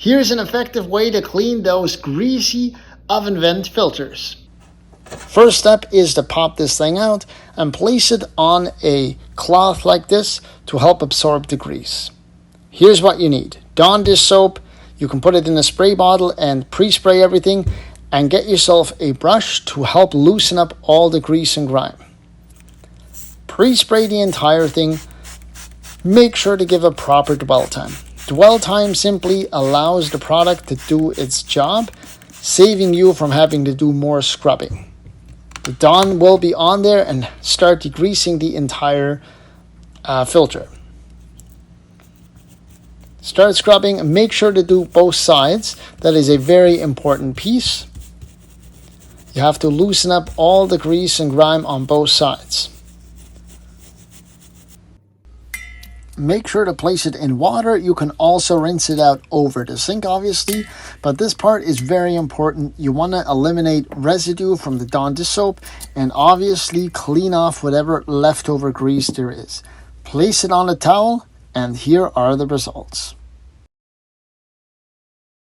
Here's an effective way to clean those greasy oven vent filters. First step is to pop this thing out and place it on a cloth like this to help absorb the grease. Here's what you need. Dawn dish soap. You can put it in a spray bottle and pre-spray everything, and get yourself a brush to help loosen up all the grease and grime. Pre-spray the entire thing. Make sure to give a proper dwell time. Dwell time simply allows the product to do its job, saving you from having to do more scrubbing. The Dawn will be on there and start degreasing the entire filter. Start scrubbing and make sure to do both sides. That is a very important piece. You have to loosen up all the grease and grime on both sides. Make sure to place it in water. You can also rinse it out over the sink, obviously, but this part is very important. You want to eliminate residue from the Dawn dish soap and obviously clean off whatever leftover grease there is. Place it on a towel, and here are the results.